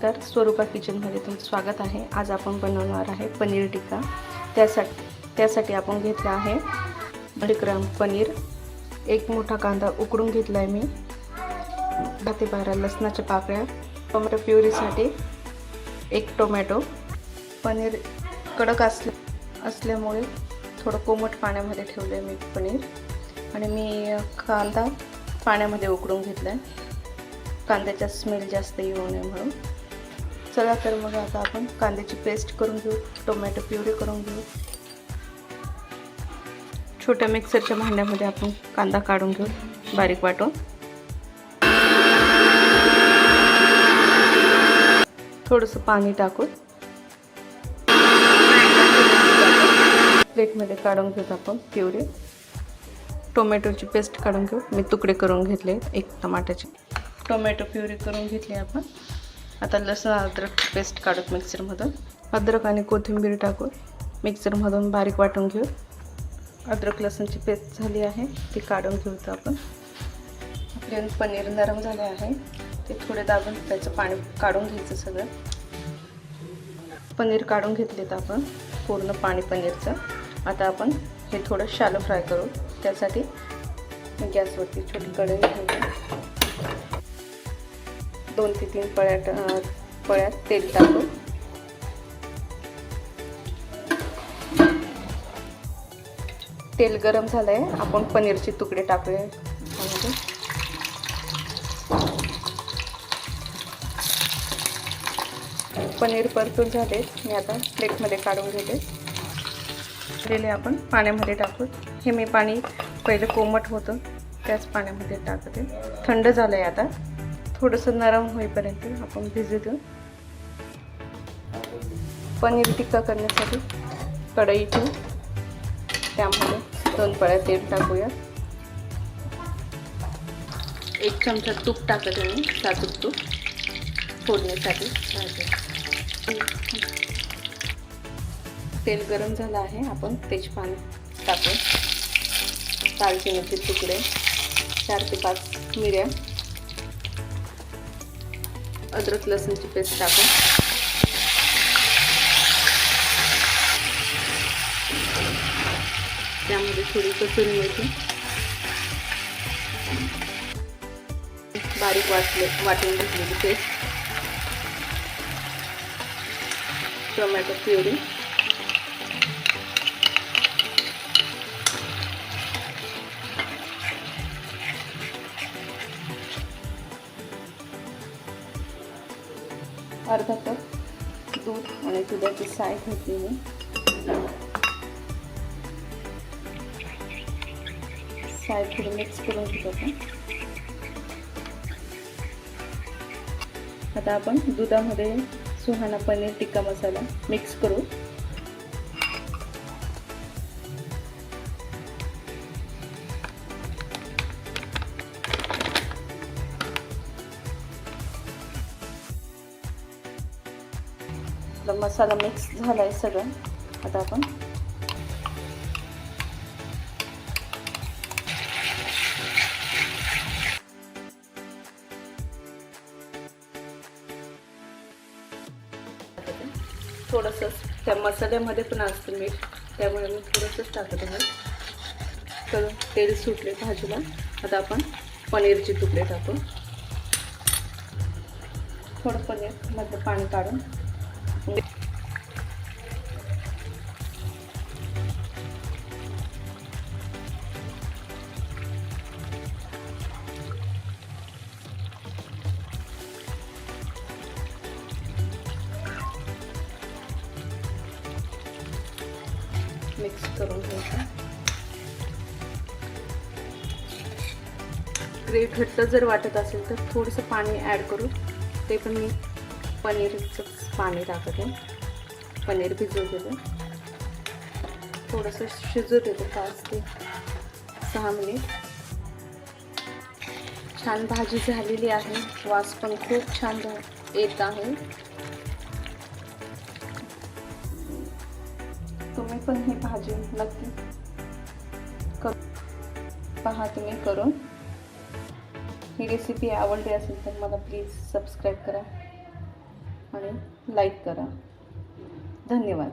तर स्वरूपा किचनमध्ये तुमचं स्वागत आहे। आज आपण बनवणार आहे पनीर टिक्का। त्यासाठी आपण घेतला आहे 1 ग्राम पनीर, एक मोठा कांदा उकडून घेतला आहे मी, 10 ते 12 लसणाच्या पाकळ्या, टोमॅटो प्युरीसाठी 1 टोमॅटो। पनीर कडक असल्यामुळे थोडं कोमट पाण्यामध्ये ठेवले मी पनीर, आणि मी कांदा पाण्यामध्ये उकडून घेतला आहे, कांद्याचा स्मेल जास्त येऊ नये म्हणून। चला तर मग आता आपण कांद्याची पेस्ट करून घेऊ, टोमॅटो प्युरी करून घेऊ। छोट्या मिक्सरच्या भांड्यामध्ये आपण कांदा काढून घेऊ, बारीक वाटून। थोडंसं पाणी टाकून प्लेटमध्ये काढून घेऊ आपण प्युरी। टोमॅटोची पेस्ट काढून घेऊ, मी तुकडे करून घेतले 1 टमाट्याचे। टोमॅटो प्युरी करून घेतली आपण। आता लसूण अद्रक पेस्ट काढू मिक्सरमधून। अद्रक आणि कोथिंबीर टाकून मिक्सरमधून बारीक वाटून घेऊ। अद्रक लसूणची पेस्ट झाली आहे, ती काढून घेऊ आपण। आपले पनीर नरम झाले आहे, ते थोडे दाबून त्याचं पाणी काढून घ्यायचं सगळं। पनीर काढून घेतलेत आपण पूर्ण पाणी पनीरचं। आता आपण हे थोडं शॅलो फ्राय करू। त्यासाठी गॅसवरती छोटी कढई ठेवू, 2 ते 3 पळ्यात तेल टाकू। तेल गरम झालंय, आपण पनीरचे तुकडे टाकूया त्यामध्ये। पनीर परतून झाले, मी आता प्लेटमध्ये काढून घेते। आपण पाण्यामध्ये टाकू। हे मी पाणी पहिले कोमट होतं त्याच पाण्यामध्ये टाकते। थंड झालंय, आता थोडंसं नरम होईपर्यंत आपण भिजू देऊ। पनीर टिक्का करण्यासाठी कढई ठेवू, त्यामध्ये 2 पळ्या तेल टाकूया। 1 चमचा तूप टाकते मी, साजूक तूप फोडण्यासाठी। तेल गरम झालं आहे, आपण तेजपान टाकू, दालचिनीचे तुकडे, 4 ते 5 मिऱ्या, अद्रक लसूणची पेस्ट टाकू, त्यामध्ये थोडी कसुरी मेथी, बारीक वाटून घेतलेली पेस्ट, टोमॅटो प्युरी, अर्धा कप दूध आणि दुधाची साय घेतली मी। साय थोडी मिक्स करून घेतो आपण। आता आपण दुधामध्ये सुहाना पनीर टिक्का मसाला मिक्स करू। मसाला मिक्स झालाय सगळं। आता आपण थोडंसं त्या मसाल्यामध्ये पण असतं मीठ, त्यामुळे मी थोडंसंच टाकत आहे। तर तेल सुटले भाजीला। आता आपण पनीरचे तुकडे टाकू, थोडं पनीरमध्ये पाणी काढून मिक्स करून घ्यायचं। ग्रेव्ही घट्ट जर वाटत असेल तर थोडंसं पाणी ॲड करू, ते पण मी पनीरचं पाणी टाकते। पनीर भिजवू देते, थोडंसं शिजू देते 5 ते 6 मिनिट। छान भाजी झालेली आहे, वास पण खूप छान येत आहे। तुम्ही पण ही भाजी नक्की पहा तुम्ही करून। ही रेसिपी आवडली असेल तर मला प्लीज सबस्क्राईब करा। आणि लाईक करा. धन्यवाद.